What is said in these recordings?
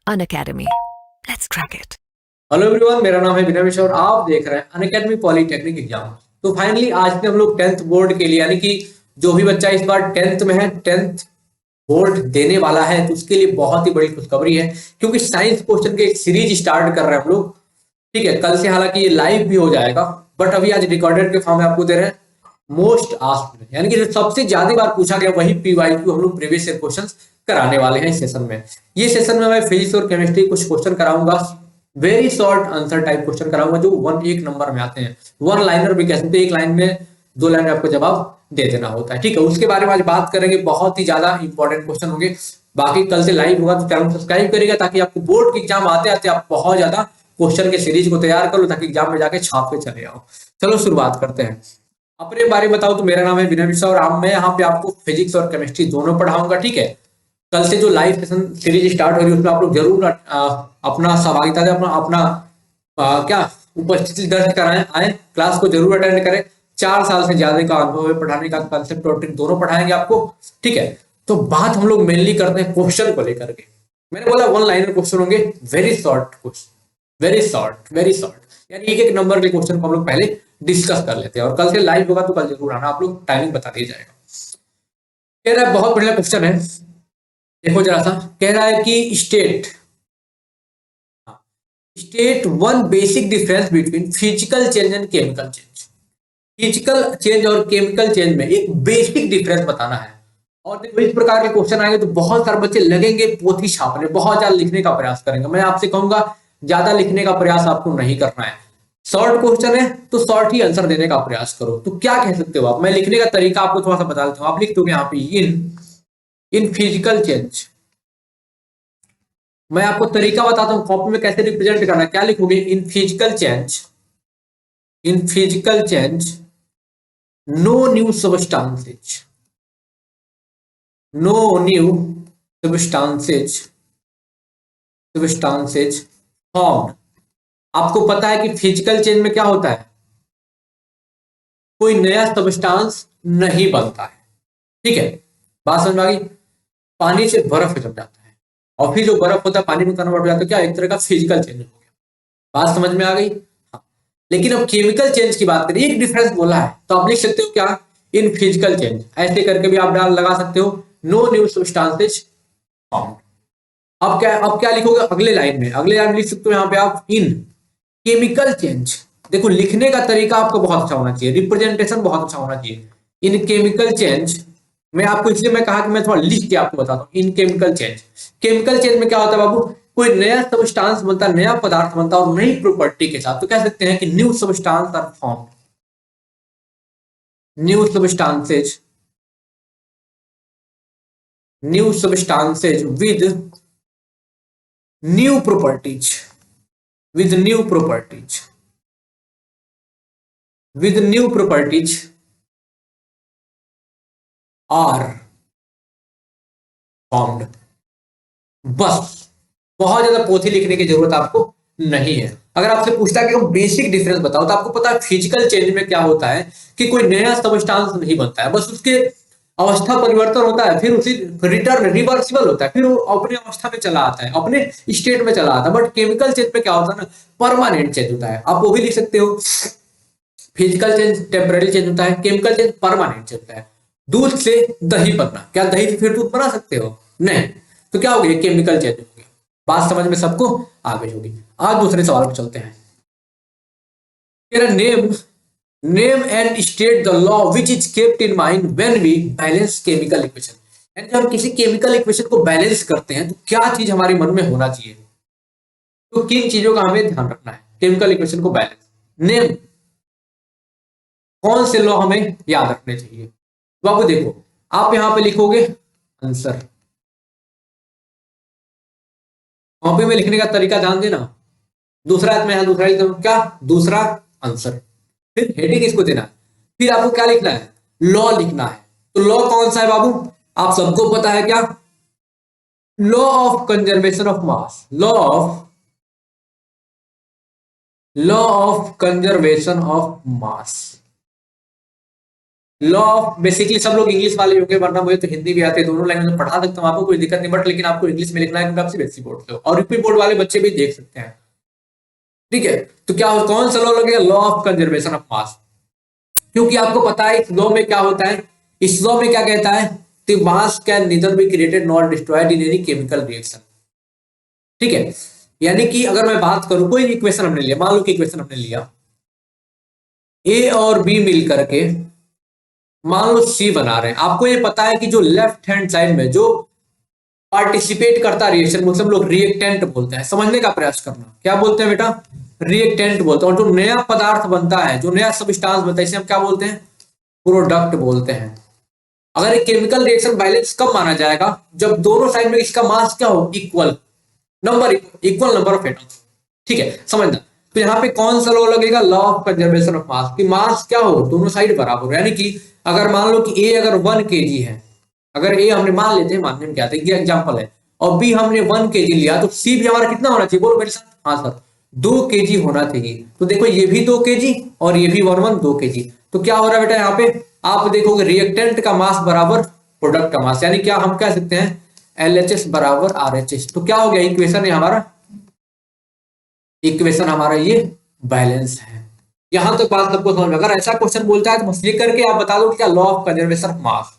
Unacademy. Let's crack it. Hello everyone, मेरा नाम है विनय मिश्रा और आप देख रहे हैं अनअकैडमी पॉलिटेक्निक एग्जाम। तो फाइनली आज के हम लोग 10th बोर्ड के लिए, यानी कि जो भी बच्चा इस बार 10th में है, 10th बोर्ड देने वाला है, तो उसके लिए बहुत ही बड़ी खुशखबरी है क्योंकि साइंस क्वेश्चन के एक सीरीज स्टार्ट कर रहे हैं हम लोग। ठीक है, कल से हालांकि ये लाइव भी हो जाएगा, बट अभी आज रिकॉर्डेड के फॉर्म में आपको दे रहे हैं मोस्ट आस्क्ड, यानी कि जो सबसे ज्यादा बार पूछा गया वही पीवाईक्यू हम लोग प्रीवियस ईयर क्वेश्चंस कराने वाले हैं इस सेशन में। ये सेशन में मैं फिजिक्स और केमिस्ट्री कुछ क्वेश्चन कराऊंगा, very short answer type question कराऊंगा जो एक नंबर में आते हैं, वन लाइनर भी कह सकते हैं, एक लाइन में दो लाइन में आपको जवाब दे देना होता है। ठीक है, उसके बारे में आज बात करेंगे, बहुत ही ज्यादा इंपॉर्टेंट क्वेश्चन होंगे। बाकी कल से लाइव होगा तो चैनल सब्सक्राइब करेगा ताकि आपको बोर्ड के एग्जाम आते आते आप बहुत ज्यादा क्वेश्चन के सीरीज को तैयार कर लो ताकि एग्जाम में जाके छाप के चले आओ। चलो शुरुआत करते हैं। अपने बारे में बताओ तो मेरा नाम है विनय मिश्रा और मैं यहाँ पे आपको फिजिक्स और केमिस्ट्री दोनों पढ़ाऊंगा। ठीक है, कल से जो लाइव सेशन सीरीज स्टार्ट हो रही है उसमें आप लोग जरूर अपना सहभागिता दें, अपना क्या उपस्थिति दर्ज कराएं, आए क्लास को जरूर अटेंड करें। 4 साल से ज्यादा का अनुभव है पढ़ाने का, कंसेप्ट और ट्रिक दोनों पढ़ाएंगे आपको। ठीक है, तो बात हम लोग मेनली करते हैं क्वेश्चन को लेकर के। मैंने बोला वन लाइनर क्वेश्चन होंगे, very short question, very short, यानी एक नंबर के क्वेश्चन को हम लोग पहले डिस्कस कर लेते हैं और कल से लाइव होगा तो कल जरूर आना, आप लोग टाइमिंग बता दिया जाएगा। कह रहा है, बहुत बढ़िया क्वेश्चन है, देखो जरा सा। कह रहा है कि state one basic difference between physical change and chemical change. Physical change और केमिकल चेंज में एक बेसिक डिफरेंस बताना है। और देखो इस प्रकार के क्वेश्चन आएंगे तो बहुत सारे बच्चे लगेंगे पोथी छापने, बहुत ज्यादा लिखने का प्रयास करेंगे। मैं आपसे कहूंगा ज्यादा लिखने का प्रयास आपको नहीं करना है। शॉर्ट क्वेश्चन है तो शॉर्ट ही आंसर देने का प्रयास करो। तो क्या कह सकते हो आप, मैं लिखने का तरीका आपको थोड़ा सा बता देता हूँ। आप लिख दोगे यहाँ पे इन फिजिकल चेंज, मैं आपको तरीका बताता हूं कॉपी में कैसे रिप्रेजेंट करना है। क्या लिखोगे, in physical change no new substances, no new substances formed. आपको पता है कि फिजिकल चेंज में क्या होता है, कोई नया सबस्टांस नहीं बनता है। ठीक है, बात समझ में आ गई। पानी से बर्फ जम जाता है और फिर जो बर्फ होता है पानी में कन्वर्ट हो जाता है, क्या एक तरह का फिजिकल चेंज हो गया। बात समझ में आ गई। हाँ। लेकिन अब केमिकल चेंज की बात करें, एक डिफरेंस बोला है तो आप लिख सकते हो क्या, इन फिजिकल चेंज, ऐसे करके भी आप डाल लगा सकते हो, नो न्यू सब्सटेंसेज फाउंड। अब क्या लिखोगे अगले लाइन में, अगले लाइन में लिख सकते हो यहाँ पे आप इन केमिकल चेंज। देखो लिखने का तरीका आपको बहुत अच्छा होना चाहिए, रिप्रेजेंटेशन बहुत अच्छा होना चाहिए। इन केमिकल चेंज, मैं आपको इसलिए मैं कहा कि मैं थोड़ा लिख के आपको बताता हूं। इन केमिकल चेंज में क्या होता है बाबू, कोई नया सबस्टांस बनता है, नया पदार्थ बनता है और नई प्रॉपर्टी के साथ। तो कह सकते हैं कि new substance are formed, new substances with new properties, with new properties are formed. बस, बहुत ज्यादा पोथी लिखने की जरूरत आपको नहीं है। अगर आपसे पूछता है कि हम बेसिक डिफरेंस बताओ तो आपको पता है फिजिकल चेंज में क्या होता है कि कोई नया सबस्टांस नहीं बनता है, बस उसके अवस्था परिवर्तन होता है, फिर उसी रिटर्न रिवर्सिबल होता है, फिर वो अपने अवस्था में चला आता है, अपने स्टेट में चला आता है। बट केमिकल चेंज में क्या होता है ना, परमानेंट चेंज होता है। आप वो भी लिख सकते हो, फिजिकल चेंज टेम्पररी चेंज होता है, केमिकल चेंज परमानेंट चेंज होता है। दूध से दही बनना, क्या दही से फिर दूध बना सकते हो, नहीं, तो क्या हो गया, केमिकल चेंज हो गया। बात समझ में सबको आ गई होगी। आज दूसरे सवाल पर चलते हैं। Name and state the law which is kept in mind when we balance chemical equation. यानी जब हम किसी केमिकल इक्वेशन को बैलेंस करते हैं तो क्या चीज हमारे मन में होना चाहिए, तो किन चीजों का हमें ध्यान रखना है केमिकल इक्वेशन को बैलेंस। नेम, कौन से लॉ हमें याद रखने चाहिए। तो आपको देखो, आप यहां पे लिखोगे आंसर, कॉपी में लिखने का तरीका ध्यान देना। दूसरा मैं यहां दूसरा लिखता हूं, क्या, दूसरा आंसर, फिर हेडिंग इसको देना है, फिर आपको क्या लिखना है, लॉ लिखना है। तो लॉ कौन सा है बाबू, आप सबको पता है क्या, law of conservation of mass, law of conservation of mass. Law of, basically सब लोग इंग्लिश वाले होंगे, वरना मुझे तो हिंदी भी आते हैं, दोनों लैंग्वेज में पढ़ा सकता हूँ आपको, कोई दिक्कत नहीं, बट लेकिन आपको इंग्लिश में लिखना है क्योंकि आप सीबीएसई बोर्ड से हो, और यूपी बोर्ड वाले बच्चे भी देख सकते हैं। ठीक है, तो क्या कौन सा लॉ लगेगा? Law of conservation of mass. क्योंकि आपको पता है इस लॉ में क्या होता है, इस लॉ में क्या कहता है, the mass can neither be created not destroyed in any chemical reaction. ठीक है, यानी कि अगर मैं बात करूं, कोई इक्वेशन हमने लिया, मान लो कि इक्वेशन हमने लिया ए और बी मिल करके मान लो सी बना रहे हैं। आपको ये पता है कि जो लेफ्ट हैंड साइड में जो पार्टिसिपेट करता रिएक्शन, मतलब लोग रिएक्टेंट बोलते हैं, समझने का प्रयास करना, क्या बोलते हैं बेटा? रिएक्टेंट बोलते हैं। और जो नया पदार्थ बनता है, जो नया सबस्टांस बनता है, इसे हम क्या बोलते हैं? प्रोडक्ट बोलते हैं। अगर एक केमिकल रिएक्शन बैलेंस कब माना जाएगा? जब दोनों साइड में इसका मास क्या हो? Equal number of atoms. ठीक है, समझना। तो यहाँ पे कौन सा लॉ लगेगा? Law of conservation of mass, कि मास क्या हो? दोनों साइड बराबर हो। यानी कि अगर मान लो कि ए अगर 1 kg है, अगर ए हमने मान लेते हैं, मानने में क्या आता है, ये एग्जांपल है, और बी हमने 1 kg लिया, तो सी भी हमारा कितना होना चाहिए? बोलो मेरे साथ। हाँ सर, 2 kg होना चाहिए। तो देखो ये भी 2 kg और ये भी 2 kg। तो क्या हो रहा है बेटा? यहाँ पे आप देखोगे रिएक्टेंट का मास बराबर प्रोडक्ट का मास, यानी क्या हम कह सकते हैं? LHS बराबर RHS। तो क्या हो गया? इक्वेशन है हमारा, इक्वेशन हमारा ये बैलेंस है। यहां तक बात सबको समझ में। अगर ऐसा क्वेश्चन बोलता है तो बस ये करके आप बता दो क्या? Law of conservation of mass.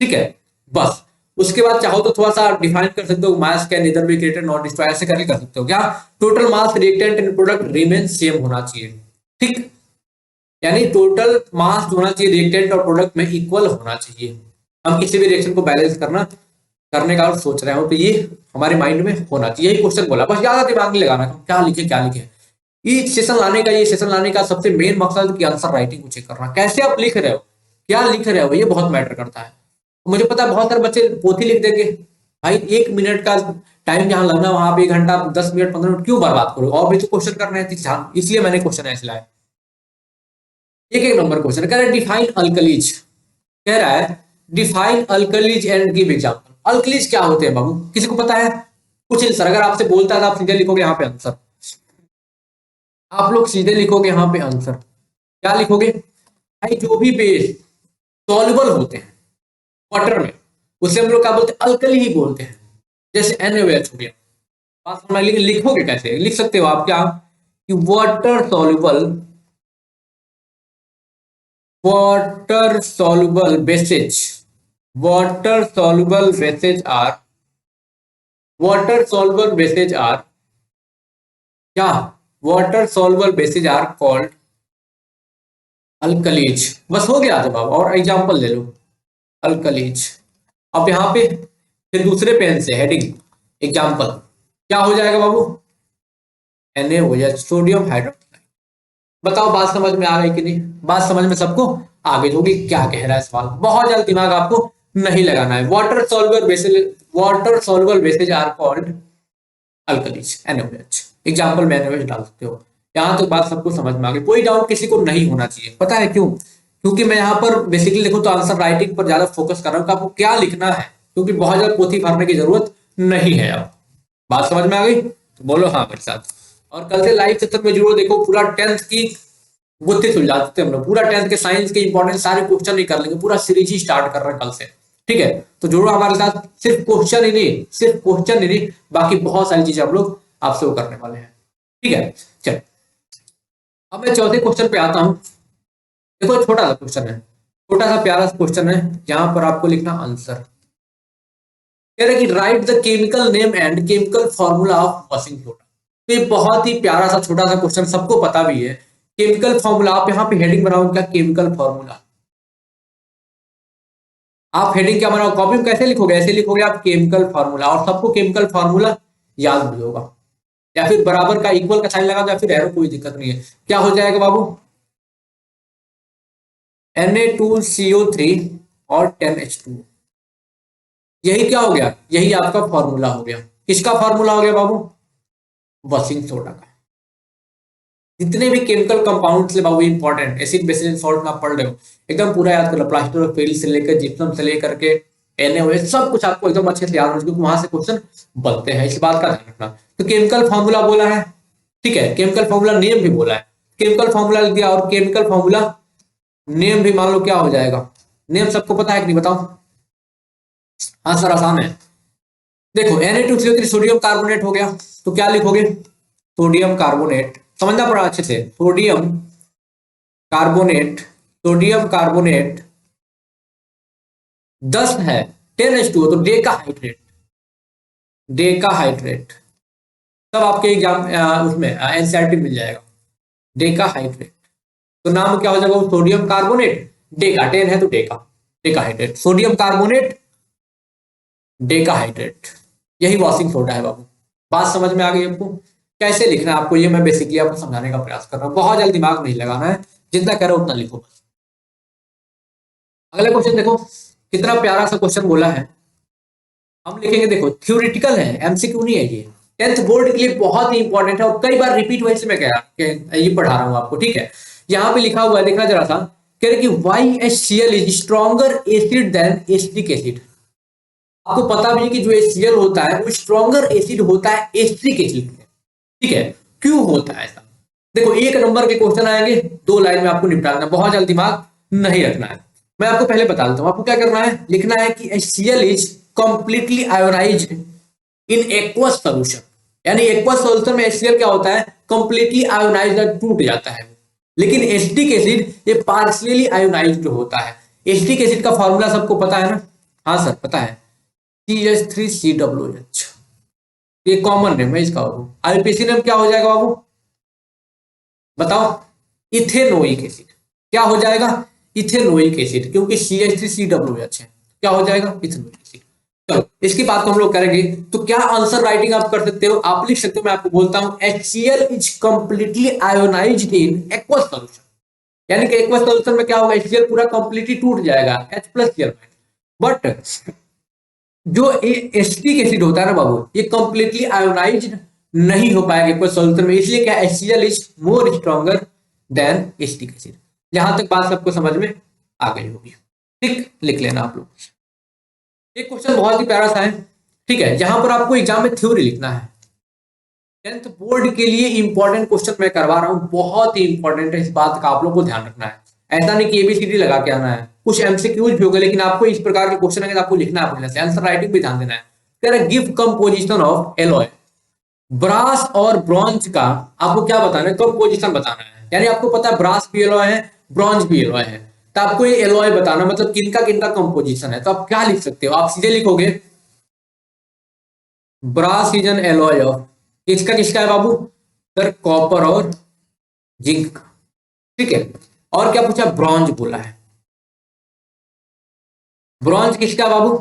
ठीक है, बस। उसके बाद चाहो तो थोड़ा सा डिफाइन कर सकते हो, मास can neither be created not destroyed, ऐसे करके कर सकते हो। क्या? Total mass reactant and product remain same होना चाहिए। ठीक, यानी टोटल मास होना चाहिए रिएक्टेंट और प्रोडक्ट में इक्वल होना चाहिए। हम किसी भी रिएक्शन को बैलेंस करने का सोच रहे हो तो ये हमारे माइंड में होना चाहिए। यही क्वेश्चन बोला, बस ज्यादा दिमाग नहीं लगाना क्या लिखे क्या लिखे। ये सेशन लाने का सबसे मेन मकसद कि आंसर राइटिंग को चेक करना, कैसे आप लिख रहे हो, क्या लिख रहे हो, ये बहुत मैटर करता है। मुझे पता है बहुत सारे बच्चे पोथी लिख देंगे, भाई 1 मिनट का टाइम जहां लगना वहां पे 1 घंटा 10 मिनट 15 मिनट क्यों बर्बाद करो, और भी तो क्वेश्चन करना है, इसलिए मैंने क्वेश्चन ऐसे लाया। एक एक नंबर क्वेश्चन कह रहा है डिफाइन अल्कलीज, कह रहा है define alkalis and give example. Alkalis क्या होते हैं बाबू, किसी को पता है? कुछ नहीं सर, अगर आपसे बोलता है तो आप सीधे लिखोगे यहाँ पे आंसर, आप लोग सीधे लिखोगे यहाँ पे आंसर। क्या लिखोगे भाई? जो भी बेस सॉल्युबल होते हैं वाटर में, उसे हम लोग क्या बोलते हैं? अल्कली ही बोलते हैं। जैसे NaOH हो गया, बात समझ। लेकिन लिखोगे कैसे? लिख सकते हो आप क्या कि water soluble bases, water soluble bases are क्या? Water soluble bases are called alkalis. बस हो गया जवाब, और एग्जांपल ले लो अल्कलीज। अब यहाँ पे फिर दूसरे पेन से हेडिंग एग्जांपल क्या हो जाएगा बाबू? NaOH sodium hydroxide. बताओ बात समझ में आ गई कि नहीं? बात समझ में सबको आ गई होगी। क्या कह रहा है सवाल? बहुत ज्यादा दिमाग आपको नहीं लगाना है। Water soluble bases are called alkalis, NaOH। Example में NaOH डाल सकते हो। यहां तक बात सबको समझ में आ गई, कोई डाउट किसी को नहीं होना चाहिए। पता है क्यों? क्योंकि मैं यहाँ पर बेसिकली देखो तो आंसर राइटिंग पर ज्यादा फोकस कर रहा हूँ कि आपको क्या लिखना है, क्योंकि बहुत ज्यादा पोथी भरने की जरूरत नहीं है। अब बात समझ में आ गई तो बोलो हाँ मेरे साथ। और कल से लाइव सेशन में जरूर देखो, पूरा 10th की गुत्थी सुलझाते हम लोग, पूरा 10th के साइंस के इंपॉर्टेंट सारे क्वेश्चन ही कर लेंगे, पूरा सीरीज ही स्टार्ट कर रहे हैं कल से। ठीक है, तो जरूर हमारे साथ, सिर्फ क्वेश्चन ही नहीं, बाकी बहुत सारी चीजें हम लोग आपसे वो करने वाले हैं। ठीक है, चल अब मैं चौथे क्वेश्चन पे आता हूं। देखो छोटा सा क्वेश्चन है, छोटा सा प्यारा सा क्वेश्चन है, जहां पर आपको लिखना आंसर। कह रहे कि right the chemical name and chemical formula of washing soda. तो ये बहुत ही प्यारा सा छोटा सा क्वेश्चन, सबको पता भी है। केमिकल फॉर्मूला, आप यहाँ पे हेडिंग बनाओ क्या? Chemical formula. आप हेडिंग क्या बनाओ? कॉपी में कैसे लिखोगे? ऐसे लिखोगे आप केमिकल फॉर्मूला, और सबको केमिकल फॉर्मूला याद भी होगा। या फिर बराबर का इक्वल का साइन लगा दो, या फिर एरो, कोई दिक्कत नहीं है। क्या हो जाएगा बाबू? Na2CO3 और 10H2। यही क्या हो गया? यही आपका फॉर्मूला हो गया। किसका फॉर्मूला हो गया बाबू? वॉशिंग सोडा का। जितने भी केमिकल कंपाउंड से बाबू इंपॉर्टेंट, एसिड बेसिस सॉल्ट में आप पढ़ रहे हो, एकदम पूरा याद कर लो। प्लास्टर ऑफ पेरिस से लेकर जिप्सम से लेकर के NaOH, सब कुछ आपको एकदम अच्छे से याद हो, क्योंकि वहां से क्वेश्चन बनते हैं, इस बात का ध्यान रखना। तो केमिकल फॉर्मूला बोला है, ठीक है, केमिकल फॉर्मूला नेम भी बोला है। केमिकल फॉर्मूला लिख दिया, और केमिकल फॉर्मूला नेम भी मान लो क्या हो जाएगा, नेम सबको पता है कि नहीं बताओ? आंसर आसान है। देखो Na2CO3 सोडियम कार्बोनेट हो गया, तो क्या लिखोगे? सोडियम कार्बोनेट, समझना पड़ा अच्छे से, सोडियम कार्बोनेट, सोडियम कार्बोनेट 10 है, 10H2O, तो डेकाहाइड्रेट, डेकाहाइड्रेट सब आपके एग्जाम उसमें एनसीईआरटी मिल जाएगा। डेकाहाइड्रेट, तो नाम क्या हो जाएगा? सोडियम कार्बोनेट, डेका 10 है तो Deka, decahydrate, sodium carbonate decahydrate, यही वॉशिंग सोडा है बाबू। बात समझ में आ गई आपको? कैसे लिखना है आपको ये मैं बेसिकली आपको समझाने का प्रयास कर रहा हूँ, बहुत ज्यादा दिमाग नहीं लगाना है, जितना कह रहा हूं उतना लिखो बस। अगला क्वेश्चन देखो, कितना प्यारा सा क्वेश्चन बोला है। हम लिखेंगे, देखो थ्योरेटिकल है, एमसीक्यू नहीं है ये, 10th बोर्ड के लिए बहुत ही इंपॉर्टेंट है और कई बार रिपीट वैसे मैं ये पढ़ा रहा हूं आपको, ठीक है। यहाँ पे लिखा हुआ है, देखना जरा सा, कह रहे कि YHCl is stronger acid than acetic acid. आपको पता भी है कि जो HCl होता है वो स्ट्रॉन्गर एसिड होता है एसिटिक एसिड में, ठीक है। क्यों होता है ऐसा? देखो एक नंबर के क्वेश्चन आएंगे, 2 लाइन में आपको निपटा देना, बहुत ज्यादा दिमाग नहीं रखना है। मैं आपको पहले बता देता हूं, आपको क्या करना है, लिखना है कि HCl is completely ionised in aqueous solution, यानी एक्वस सॉल्यूशन में HCl क्या होता है? कंप्लीटली आयोनाइज्ड, टूट जाता है। लेकिन एसिटिक एसिड ये पार्शियली आयोनाइज्ड होता है। एसिटिक एसिड का फॉर्मूला सबको पता है ना? हाँ सर पता है, CH3COOH, ये कॉमन नेम है इसका बाबू। आईपीसी नेम क्या हो जाएगा बाबू? बताओ, इथेनोइक एसिड। क्या हो जाएगा? इथेनोइक एसिड, क्योंकि CH3COOH है, क्या हो जाएगा? Ethanoic acid. चलो इसकी बात को हम लोग करेंगे, तो क्या आंसर राइटिंग आप कर सकते हो? आप लिख सकते हो, मैं आपको बोलता हूं HCl is completely ionised in aqueous solution, यानी कि एक्वस सॉल्यूशन में क्या होगा? HCl पूरा कंप्लीटली टूट जाएगा H+Cl, बट जो एसिटिक एसिड होता है ना बाबू, ये कंप्लीटली आयोनाइज्ड नहीं हो पाएगा एक्वस सॉल्यूशन में, इसलिए क्या HCl is more stronger than acetic acid. यहां तक बात सबको समझ में आ गई होगी, ठीक, लिख लेना आप लोग। एक क्वेश्चन बहुत ही प्यारा सा है, ठीक है, जहां पर आपको एग्जाम में थ्योरी लिखना है। 10th बोर्ड के लिए इंपॉर्टेंट क्वेश्चन मैं करवा रहा हूं, बहुत ही इंपॉर्टेंट है, इस बात का आप लोग को ध्यान रखना है। ऐसा नहीं कि ABCD लगा के आना है, कुछ एमसीक्यूज भी होगा, लेकिन आपको इस प्रकार के क्वेश्चन आएंगे तो आपको लिखना है, पहले से आंसर राइटिंग भी ध्यान देना है। कह रहा है give composition of alloy, brass और ब्रॉन्ज का आपको क्या बताना है? कंपोजिशन बताना है, यानी आपको पता है ब्रास भी एलॉय है, ब्रॉन्ज भी एलॉय है, तो आपको ये एलॉय बताना, मतलब किनका किनका कंपोजिशन है। तो आप क्या लिख सकते हो? आप सीधे लिखोगे brass is an alloy of, किसका किसका है बाबू? सर कॉपर और जिंक, ठीक है। और क्या पूछा? ब्रॉन्ज बोला है, ब्रॉन्ज किसका बाबू?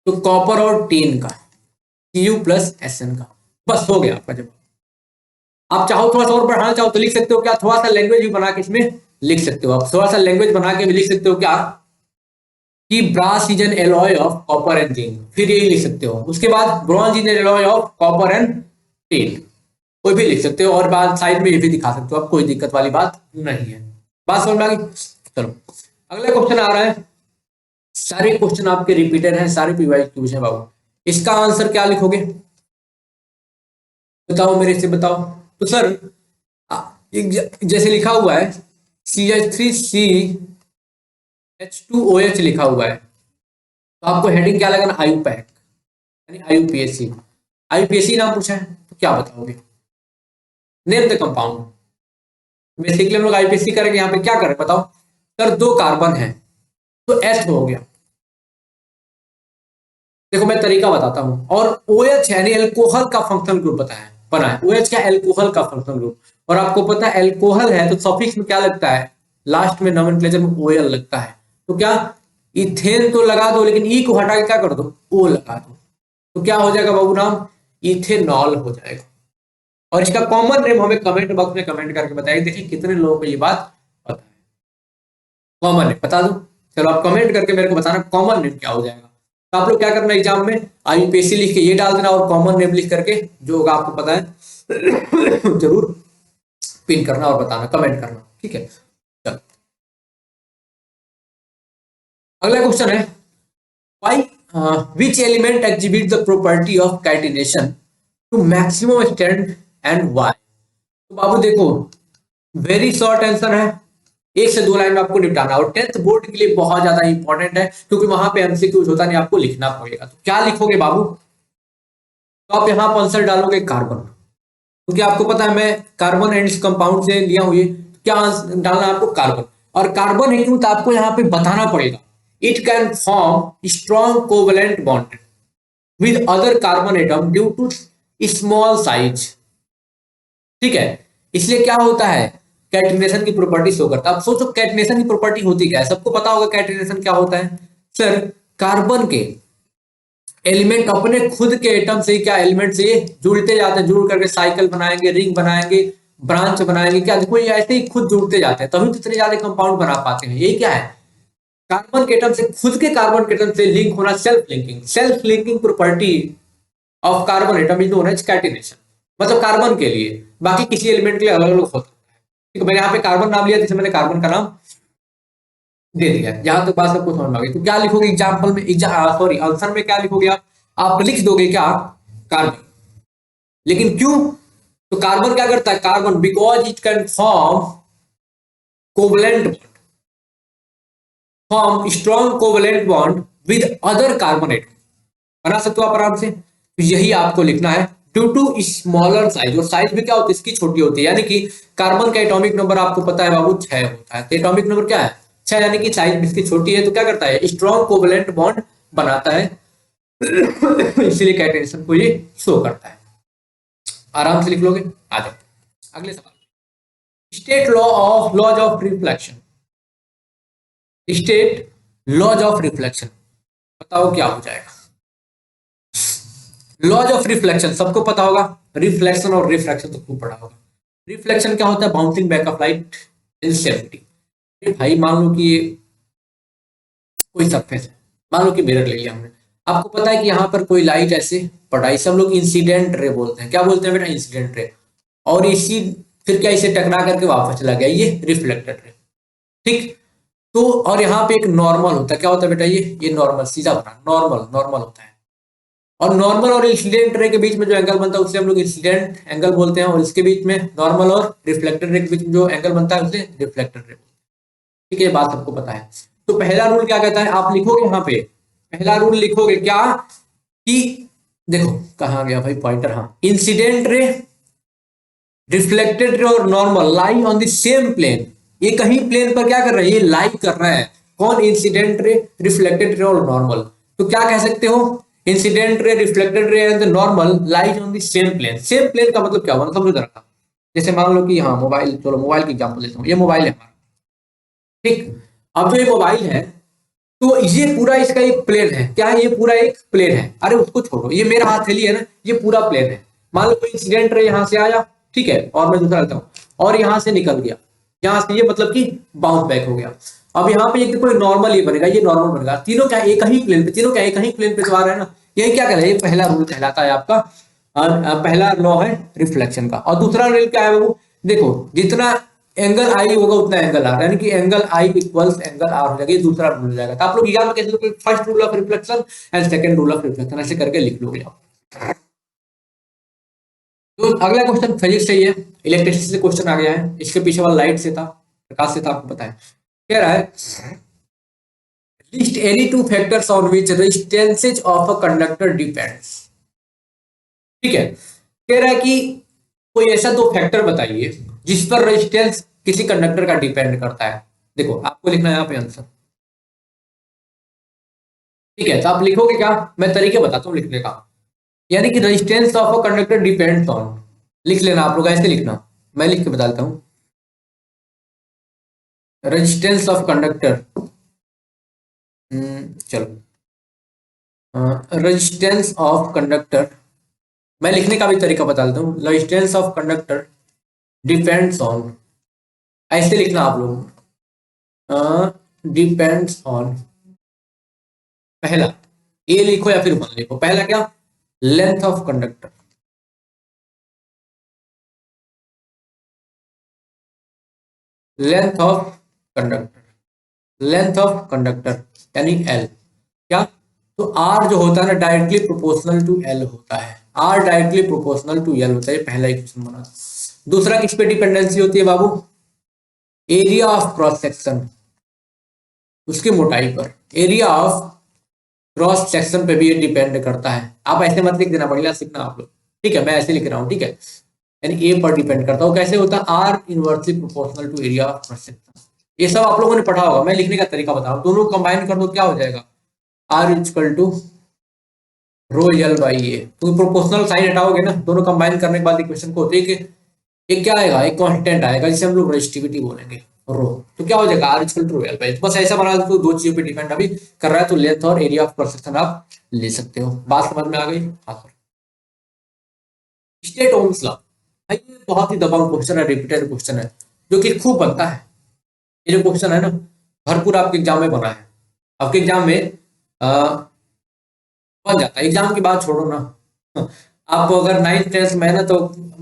तो कॉपर और टीन का, Cu+Sn का, बस हो गया आपका जवाब। आप चाहो थोड़ा सा और बढ़ाना चाहो तो लिख सकते हो क्या? थोड़ा सा लैंग्वेज भी बना के इसमें लिख सकते हो, आप थोड़ा सा लैंग्वेज बना के भी लिख सकते हो क्या, कि brass is an alloy of copper and zinc, फिर यही लिख सकते हो। उसके बाद bronze is an alloy of copper and tin, कोई भी लिख सकते हो, और बाद साइड में ये भी दिखा सकते हो आप, कोई दिक्कत वाली बात नहीं है। बात समझ में आ गई? चलो अगला क्वेश्चन आ रहा है, सारे क्वेश्चन आपके रिपीटेड हैं, सारे PYQ हैं बाबू। इसका आंसर क्या लिखोगे? बताओ मेरे से बताओ। तो सर जैसे लिखा हुआ है CH3CH2OH लिखा हुआ है, तो आपको हेडिंग क्या लगाना? आयुपैक, यानी IUPAC। IUPAC नाम पूछा है तो क्या बताओगे? Name the compound. बेसिकली हम लोग IUPAC करेंगे, यहाँ पे क्या करें बताओ? सर 2 कार्बन है तो S हो गया, देखो मैं तरीका बताता हूं, और OH यानी एल्कोहल का फंक्शनल ग्रुप बताया बना है, OH क्या? एल्कोहल का फंक्शनल ग्रुप, और आपको पता है एल्कोहल है तो सफिक्स में क्या लगता है? लास्ट में नोमेनक्लेचर में OL लगता है, तो क्या इथेन तो लगा दो, लेकिन ई को हटा के क्या कर दो? O लगा दो, तो क्या हो जाएगा बाबू नाम? इथेनॉल हो जाएगा। और इसका कॉमन नेम हमें कमेंट बॉक्स में कमेंट करके बताइए, देखिए कितने लोगों को ये बात पता है। कॉमन नेम बता दो, चलो आप कमेंट करके मेरे को बताना कॉमन नेम क्या हो जाएगा। तो आप लोग क्या करना एग्जाम में, IUPAC लिख के ये डाल देना, और कॉमन नेम लिख करके जो होगा आपको पता है जरूर पिन करना और बताना, कमेंट करना, ठीक है। चलो अगला क्वेश्चन है, why which element exhibit the property of catenation to maximum extent and why? तो बाबू देखो वेरी शॉर्ट आंसर है, 1 से 2 लाइन में आपको निपटाना, और 10th बोर्ड के लिए बहुत ज्यादा इंपॉर्टेंट है क्योंकि वहां पे एमसीक्यूज होता नहीं, आपको लिखना पड़ेगा। तो क्या लिखोगे बाबू, तो आप यहाँ पर आंसर डालोगे कार्बन, क्योंकि आपको पता है मैं कार्बन एंड कंपाउंड से लिया हूं, ये क्या डालना है आपको, कार्बन। और कार्बन है क्यों, तो आपको यहाँ पे बताना पड़ेगा it can form strong covalent bond with other carbon atom due to small size. ठीक है, इसलिए क्या होता है, कैटिनेशन की प्रॉपर्टी शो करता है। अब सोचो कैटिनेशन की प्रॉपर्टी होती क्या है, सबको पता होगा कैटिनेशन क्या होता है सर, कार्बन के एलिमेंट अपने खुद के एटम से क्या एलिमेंट से जुड़ते जाते हैं, जुड़ करके साइकिल बनाएंगे, रिंग बनाएंगे, ब्रांच बनाएंगे, क्या देखो ये ऐसे ही खुद जुड़ते जाते हैं, तभी तो इतने ज्यादा कंपाउंड बना पाते हैं। ये क्या है, कार्बन के एटम से, खुद के कार्बन के एटम से लिंक होना, self linking property of carbon atom is known as catenation. मतलब कार्बन के लिए, बाकी किसी एलिमेंट के लिए अलग अलग होता है। ठीक है, मैंने यहाँ पे कार्बन नाम लिया, जैसे मैंने कार्बन का नाम दे दिया। जहां तक बात सबको समझ में आ गई, तो क्या लिखोगे एग्जाम्पल में, सॉरी आंसर में क्या लिखोगे आप लिख दोगे क्या, कार्बन। लेकिन क्यों, तो कार्बन क्या करता है, carbon because it can form strong covalent bond with other carbon atom, बना सकते हो आप आराम से। तो यही आपको लिखना है, ड्यू टू स्मॉलर साइज, और साइज भी क्या होती है इसकी, छोटी होती है। यानी कि कार्बन का एटॉमिक नंबर आपको पता है बाबू 6 होता है, तो एटॉमिक नंबर क्या है 6, यानी कि साइज इसकी छोटी है, तो क्या करता है स्ट्रॉन्ग कोवेलेंट बॉन्ड बनाता है इसीलिए कैटिनेशन को ये शो करता है। आराम से लिख लोगे। आ जाओ अगले सवाल, state laws of reflection, state laws of reflection, बताओ क्या हो जाएगा। लॉज ऑफ रिफ्लेक्शन सबको पता होगा, रिफ्लेक्शन और रिफ्रैक्शन तो खूब पढ़ा होगा। रिफ्लेक्शन क्या होता है, bouncing back of light in safety. भाई मान लो कि ये कोई सरफेस है, मान लो कि मिरर ले लिया हमने, आपको पता है कि यहाँ पर कोई लाइट ऐसे पड़ा, इसे हम लोग इंसिडेंट रे बोलते हैं। क्या बोलते हैं बेटा, इंसिडेंट रे। और इसी फिर क्या, इसे टकरा करके वापस चला गया, ये रिफ्लेक्टेड रे। ठीक, तो और यहाँ पे एक नॉर्मल होता है, क्या होता है बेटा, ये नॉर्मल, सीधा बना, नॉर्मल होता है। और नॉर्मल और इंसिडेंट रे के बीच में जो एंगल बनता है उसे हम लोग इंसिडेंट एंगल बोलते हैं, और इसके बीच में नॉर्मल और रिफ्लेक्टेड रे के बीच में जो एंगल बनता है उसे रिफ्लेक्टेड रे बोलते हैं। ठीक है, बात सबको पता है। तो पहला रूल क्या कहता है, आप लिखोगे यहाँ पे, पहला रूल लिखोगे क्या कि देखो कहाँ गया भाई पॉइंटर, हाँ, इंसिडेंट रे, रिफ्लेक्टेड रे और normal lie on the same plane, ये कहीं प्लेन पर क्या कर रहा है, ये लाई कर रहा है। कौन, इंसिडेंट रे, रिफ्लेक्टेड रे और नॉर्मल। तो क्या कह सकते हो, incident ray, reflected ray and normal lies on the same plane. Same plane का मतलब क्या हुआ, समझो जरा। जैसे मान लो कि हाँ मोबाइल, चलो मोबाइल की एग्जांपल लेता हूँ, ये मोबाइल है हमारा। ठीक, अब जो ये मोबाइल है, तो ये पूरा इसका एक प्लेन है, क्या है, ये पूरा एक प्लेन है। अरे उसको छोड़ो, ये मेरा हथेली है ना, ये पूरा प्लेन है। मान लो कोई इंसिडेंट रे यहाँ से आया, ठीक है, और मैं दूसरा लेता हूँ, और यहाँ से निकल गया, यहाँ से ये मतलब कि बाउंस बैक हो गया। अब यहाँ पे कोई नॉर्मल ये बनेगा, ये नॉर्मल बनेगा, तीनों क्या एक ही प्लेन पे, तीनों क्या एक ही प्लेन पे तो आ रहा है ना। यही क्या कहलाता है, ये पहला रूल कहलाता है आपका, पहला लॉ है रिफ्लेक्शन का। और दूसरा रूल क्या है वो, देखो जितना एंगल आई होगा उतना एंगल आर, यानी कि angle I equals angle R हो जाएगा, ये दूसरा रूल हो जाएगा। तो आप लोग एग्जाम में कैसे लोगे, first rule of reflection and second rule of reflection, ऐसे करके लिख लोगे आप। तो अगला क्वेश्चन फिजिक्स से ही है, इलेक्ट्रिसिटी से क्वेश्चन आ गया है, इसके पीछे वाला लाइट से था, प्रकाश से था, आपको पता है। कह रहा है list any two factors on which resistances of a conductor depends. ठीक है, कह रहा है कि कोई ऐसा दो फैक्टर बताइए जिस पर रेजिस्टेंस किसी कंडक्टर का डिपेंड करता है। देखो आपको लिखना है यहाँ पे आंसर। ठीक है, तो आप लिखोगे क्या, मैं तरीके बताता हूँ लिखने का। यानी कि resistance of a conductor depends on, लिख लेना आप लोग, ऐसे लिखना, मैं लिख के बता देता हूँ। रेजिस्टेंस ऑफ कंडक्टर, चलो रेजिस्टेंस ऑफ कंडक्टर, मैं लिखने का भी तरीका बता देता हूँ। Resistance of conductor depends on, ऐसे लिखना आप लोग, डिपेंड्स ऑन, पहला ए लिखो या फिर वन लिखो। पहला क्या, length of conductor, length of conductor, length of conductor यानी एल। क्या, तो आर जो होता है ना डायरेक्टली प्रोपोर्शनल टू एल होता है, R directly proportional to L होता है, पहला इक्वेशन बना। दूसरा किस पे डिपेंडेंसी होती है बाबू, एरिया ऑफ क्रॉस सेक्शन, उसकी मोटाई पर, एरिया ऑफ क्रॉस सेक्शन पे भी ये डिपेंड करता है। आप ऐसे मत लिख देना, बढ़िया सीखना आप लोग, ठीक है, मैं ऐसे लिख रहा हूँ, ठीक है, यानी ए पर डिपेंड करता है। कैसे होता है, R inversely proportional to area of cross section. ये सब आप लोगों ने पढ़ा होगा, मैं लिखने का तरीका बता रहा हूँ। दोनों कंबाइन कर दो क्या हो जाएगा, R equal to rho L by A. तो प्रोपोर्शनल साइन हटाओगे ना, दोनों कंबाइन करने के बाद इक्वेशन को होते है एक क्या आएगा, एक कांस्टेंट आएगा जिसे हम लोग रेजिस्टिविटी बोलेंगे, रो। तो क्या हो जाएगा, R equal to rho L by. बस ऐसा बना दो, दो चीजों पे डिपेंड अभी कर रहा है, तो लेंथ और एरिया ऑफ क्रॉस सेक्शन आप ले सकते हो। बात समझ में आ गई? हाँ सर। स्टेट ओम्स लॉ, भाई ये बहुत ही दबंग क्वेश्चन है, रिपीटेड क्वेश्चन है, जो कि खूब बनता है। ये जो क्वेश्चन है ना, भरपूर आपके एग्जाम में बना है, आपके एग्जाम में बन जाता है। एग्जाम की बात छोड़ो ना, आप अगर 9th 10th में है ना, तो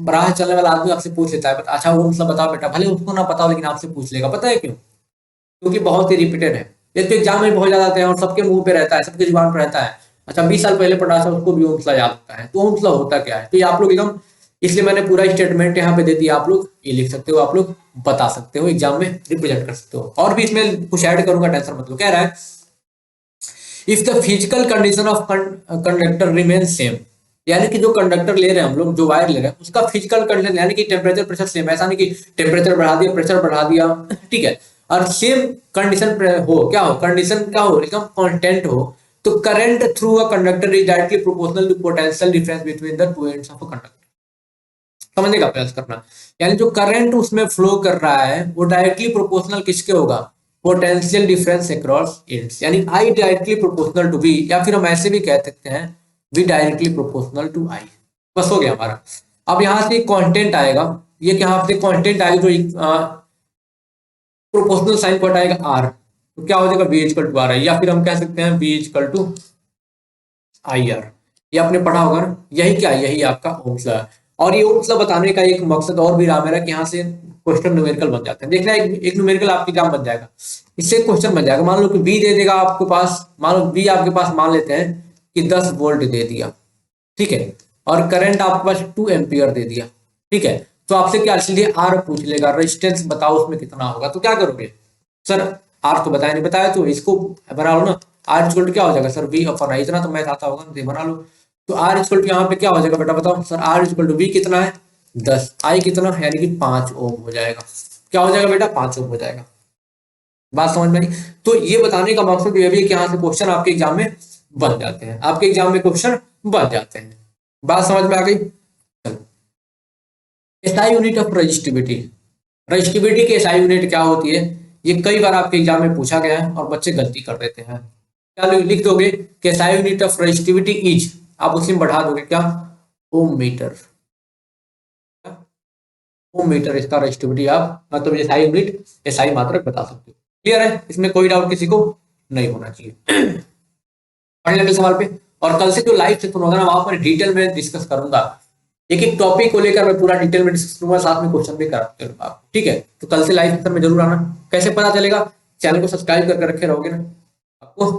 राह चलने वाला आदमी आपसे पूछ लेता है, अच्छा वो मतलब बताओ बेटा, भले उसको ना पता हो लेकिन आपसे पूछ लेगा। पता है क्यों? क्योंकि बहुत ही रिपीटेड है। एक तो एग्जाम में बहुत ज्यादा आते हैं और सबके मुंह पे रहता है, सबके जुबान पे रहता है। अच्छा 20 साल पहले पढ़ा था उसको भी ओम्स लॉ याद होता है। तो ओम्स लॉ होता क्या है, तो ये आप लोग एकदम, इसलिए मैंने पूरा स्टेटमेंट यहाँ पे दे दिया, आप लोग ये लिख सकते हो, आप लोग बता सकते हो, एग्जाम में रिप्रेजेंट कर सकते हो। और भी इसमें कुछ ऐड करूंगा, टेंशन मतलब। कह रहा है if the physical condition of conductor remain same, यानी कि जो कंडक्टर ले रहे हैं हम लोग, जो वायर ले रहे हैं, उसका फिजिकल कंडीशन यानी कि टेम्परेचर प्रेशर सेम, ऐसा नहीं कि टेम्परेचर बढ़ा दिया प्रेशर बढ़ा दिया, ठीक है, और सेम कंडीशन हो, क्या हो, कंडीशन क्या हो, एकदम कांस्टेंट हो, तो current through a conductor is directly proportional to potential difference between the two ends of a conductor. समझने का प्रयास करना, यानी जो करंट उसमें फ्लो कर रहा है वो डायरेक्टली प्रोपोर्शनल किसके होगा, पोटेंशियल डिफरेंस अक्रॉस एंड्स, यानी I directly proportional to V, या फिर हम ऐसे भी कह सकते हैं V directly proportional to I. बस हो गया हमारा। अब यहां से कांस्टेंट आएगा, ये यहाँ पे कांस्टेंट आएगा जो प्रोपोर्शनल साइन को हटाएगा आर, तो क्या हो जाएगा V equal to R I, या फिर हम कह सकते हैं V equal to I R. ये आपने पढ़ा होगा ना, यही क्या, यही आपका ओम्स लॉ है। और ये ओम्स लॉ बताने का एक मकसद और भी रहा मेरा कि यहाँ से क्वेश्चन न्यूमेरिकल बन जाते हैं। देखना एक न्यूमेरिकल आपके एग्जाम बन जाएगा, इससे क्वेश्चन बन जाएगा। मान लो कि बी दे देगा आपके पास, मान लो बी आपके पास, मान लेते हैं कि 10 वोल्ट दे दिया, ठीक है, और करंट आपके पास 2 एम्पियर दे दिया, ठीक है, तो आपसे क्या इसलिए आर पूछ लेगा, रेजिस्टेंस बताओ उसमें कितना होगा। तो क्या करोगे सर, आर तो बताया नहीं, बताया तो इसको बना लो ना, आर इक्वल टू क्या हो जाएगा सर वी अपॉन आई, इतना तो मैथ आता होगा ना, बना लो। तो आर इक्वल टू यहाँ पे क्या हो जाएगा बेटा बताओ sir, R equal to V कितना है 10, आई कितना है, यानी कि 5 ओम हो जाएगा। क्या हो जाएगा बेटा, 5 ओम हो जाएगा। बात समझ में आई? तो ये बताने का मकसद ये भी है कि यहाँ से क्वेश्चन आपके एग्जाम में बन जाते हैं, आपके एग्जाम में क्वेश्चन बन जाते हैं। बात समझ में आ गई? SI unit of resistivity, resistivity की एसआई यूनिट क्या होती है, ये कई बार आपके एग्जाम में पूछा गया है और बच्चे गलती कर देते हैं। क्या लिख दोगे कि SI unit of resistivity is, आप उसी में बढ़ा दोगे क्या, ओम मीटर। ओम मीटर इसका रजिस्टिविटी आप मतलब एसआई यूनिट, एसआई मात्रक बता सकते हो। क्लियर है? इसमें कोई डाउट किसी को नहीं होना चाहिए। पढ़ लेंगे सवाल पे, और कल से जो लाइव सेशन होगा ना वहां पर डिटेल में डिस्कस करूंगा, एक एक टॉपिक को लेकर मैं पूरा डिटेल में डिस्कस करूंगा, साथ में क्वेश्चन भी करूंगा, ठीक है। तो कल से लाइव सेशन में जरूर आना। कैसे पता चलेगा, चैनल को सब्सक्राइब करके रखे रहोगे ना, आपको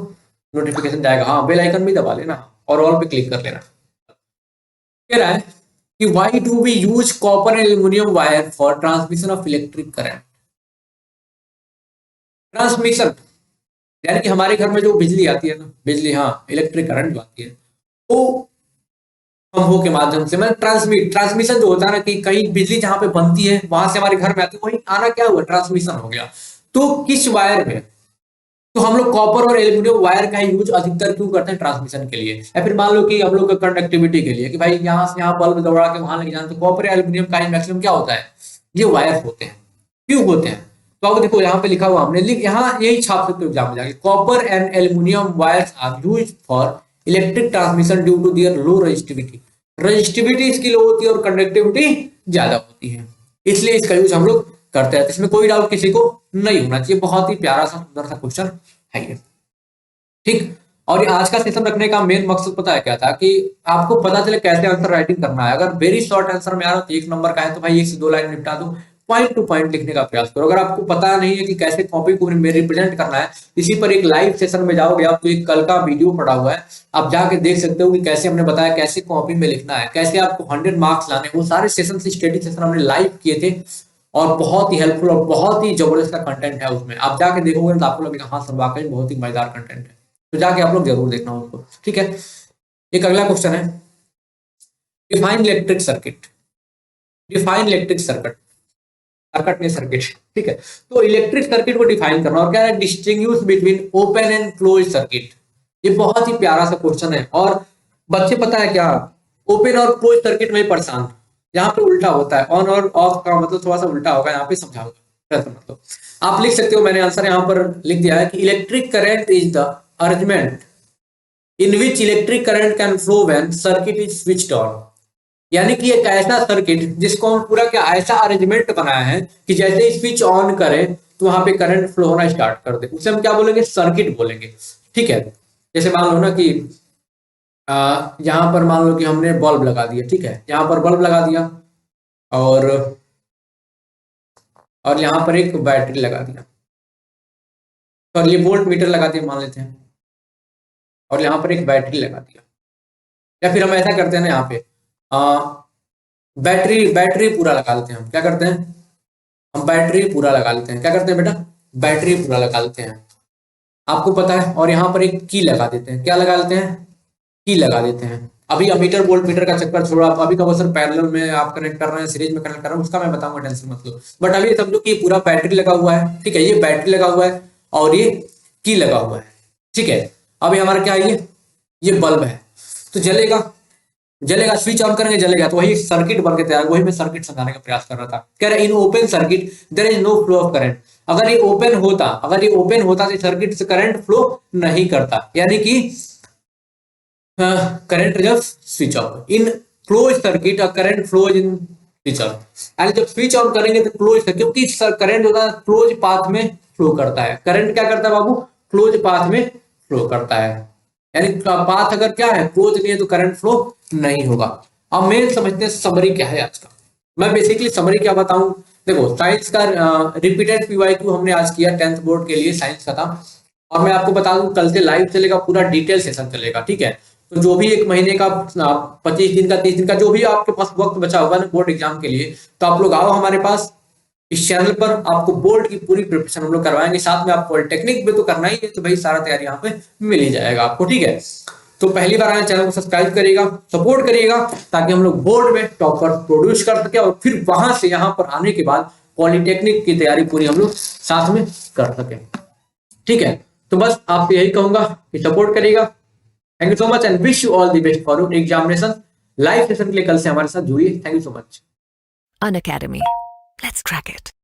नोटिफिकेशन जाएगा। हाँ बेल आइकन भी दबा लेना और ऑल पे क्लिक कर लेना। कह रहा है कि why do we use copper and aluminium wire for transmission of electric current. Transmission यानी कि हमारे घर में जो बिजली आती है ना, बिजली, हाँ इलेक्ट्रिक करंट जो आती है वो पंपों के माध्यम से, मतलब ट्रांसमिशन जो होता है ना, कि कहीं बिजली जहां पे बनती है वहां से हमारे घर में आती है, वही आना क्या हुआ, ट्रांसमिशन हो गया। तो किस वायर में, तो हम लोग कॉपर और एल्यूमिनियम वायर का यूज अधिकतर क्यों करते हैं, ट्रांसमिशन के लिए। या फिर मान लो कि हम लोग का कंडक्टिविटी के लिए, कि भाई यहाँ से यहाँ बल्ब दौड़ा के वहां लेके जाना, तो कॉपर एल्यूमिनियम का ही मैक्सिमम क्या होता है, ये वायर होते हैं, ट्यूब होते हैं। तो अब देखो यहाँ पे लिखा हुआ हमने, यहाँ यही छाप सकते हो एग्जाम में जाके, copper and aluminium wires are used for electric transmission due to their low resistivity. Resistivity इसकी लो होती है और कंडक्टिविटी ज्यादा होती है, इसलिए इसका यूज हम लोग करते हैं। इसमें कोई डाउट किसी को नहीं होना चाहिए। बहुत ही प्यारा सा सुंदर सा क्वेश्चन है ये, ठीक। और ये आज का सेशन रखने का मेन मकसद पता है क्या था, कि आपको पता चले कैसे आंसर राइटिंग करना है। अगर वेरी शॉर्ट आंसर में आ रहा तो 1 नंबर का है तो भाई 1 से 2 लाइन निपटा दो, पॉइंट टू पॉइंट लिखने का प्रयास करो। अगर आपको पता नहीं है कि कैसे कॉपी को रिप्रेजेंट करना है, इसी पर एक लाइव सेशन में जाओगे आप, तो एक कल का वीडियो पड़ा हुआ है, आप जाके देख सकते हो कि कैसे हमने बताया कैसे कॉपी में लिखना है, कैसे आपको 100 मार्क्स लाने, वो सारे सेशन स्टडी सेशन हमने लाइव किए थे और बहुत ही हेल्पफुल और बहुत ही जबरदस्त का कंटेंट है उसमें। आप जाके देखोगे तो आपको लगेगा हाँ सर वाकई बहुत ही मजेदार कंटेंट है, तो जाके आप लोग जरूर देखना उसको, ठीक है। एक अगला क्वेश्चन है, define electric circuit. Define electric circuit, circuit नहीं सर्किट, ठीक है। तो इलेक्ट्रिक सर्किट को डिफाइन करना और क्या है, distinguish between open and close circuit. ये बहुत ही प्यारा सा क्वेश्चन है और बच्चे पता है क्या, ओपन और क्लोज सर्किट में परेशान, यहाँ पे उल्टा होता है, ऑन और ऑफ का मतलब थोड़ा सा उल्टा होगा, यहाँ पे समझाऊंगा मतलब। आप लिख सकते हो, मैंने आंसर यहाँ पर लिख दिया है कि electric current is the arrangement in which electric current can flow when circuit is switched on. यानी कि एक ऐसा सर्किट जिसको हम पूरा क्या ऐसा अरेंजमेंट बनाया है कि जैसे ही स्विच ऑन करें तो वहां पे करंट फ्लो होना स्टार्ट कर दे, उसे हम क्या बोलेंगे, सर्किट बोलेंगे, ठीक है। जैसे मान लो ना कि यहाँ पर मान लो कि हमने बल्ब लगा दिया, ठीक है, यहाँ पर बल्ब लगा दिया और यहाँ पर एक बैटरी लगा दिया, और ये वोल्ट मीटर लगा दिया मान लेते हैं, और यहाँ पर एक बैटरी लगा दिया। या फिर हम ऐसा करते हैं ना, यहाँ पे बैटरी पूरा लगा लेते हैं। हम क्या करते हैं, हम बैटरी पूरा लगा लेते हैं। क्या करते हैं बेटा, बैटरी पूरा लगा लेते हैं, आपको पता है। और यहाँ पर एक की लगा देते हैं, क्या लगा लेते हैं, की लगा देते हैं। अभी अमीटर वोल्ट मीटर का चक्कर छोड़ो आप, अभी का वो सर पैरेलल में आप कनेक्ट कर रहे हैं, सीरीज में कनेक्ट कर रहे हैं, उसका मैं बताऊंगा, टेंशन मत लो। बट अभी समझो कि पूरा बैटरी लगा हुआ है, ठीक है, ये बैटरी लगा हुआ है और ये की लगा हुआ है, ठीक है। अभी हमारा क्या है, ये बल्ब है, तो जलेगा, जलेगा, स्विच ऑन करेंगे जलेगा, तो वही सर्किट बन के तैयार। वही मैं सर्किट समझाने का प्रयास कर रहा था। कह रहे in open circuit there is no flow of current. अगर ये ओपन होता, अगर ये ओपन होता तो सर्किट से करंट फ्लो नहीं करता, यानी कि करंट जब switch off. In close circuit current flows in switch on, यानी जब स्विच ऑन करेंगे तो क्लोज, क्योंकि करंट होता है क्लोज पाथ में फ्लो करता है। करंट क्या करता है बाबू, क्लोज पाथ में फ्लो करता है, यानी पाथ अगर क्या है क्लोज नहीं है तो करंट फ्लो नहीं होगा। अब मेन समझते हैं समरी क्या है आज का। मैं बेसिकली समरी क्या बताऊं, देखो साइंस का रिपीटेड पीवाईक्यू हमने आज किया 10th बोर्ड के लिए, साइंस का था। और मैं आपको बता दूं कल से लाइव चलेगा, पूरा डिटेल सेशन चलेगा, ठीक है। तो जो भी एक महीने का 25 दिन का 30 दिन का जो भी आपके पास वक्त बचा होगा ना बोर्ड एग्जाम के लिए, तो आप लोग आओ हमारे पास इस चैनल पर, आपको बोर्ड की पूरी प्रिपरेशन हम लोग करवाएंगे। साथ में आप पॉलिटेक्निक में तो करना ही है, तो भाई सारा तैयारी यहाँ पे मिल ही जाएगा आपको, ठीक है। तो पहली बार आए चैनल को सब्सक्राइब करिएगा, सपोर्ट करिएगा, ताकि हम लोग बोर्ड में टॉपर प्रोड्यूस कर सके और फिर वहां से यहाँ पर आने के बाद पॉलिटेक्निक की तैयारी पूरी हम लोग साथ में कर सके, ठीक है। तो बस आपको यही कहूंगा कि सपोर्ट करिएगा। Thank you so much and wish you all the best for your examination. Live session के लिए कल से हमारे साथ जुड़िए। Thank you so much. Unacademy. Let's crack it.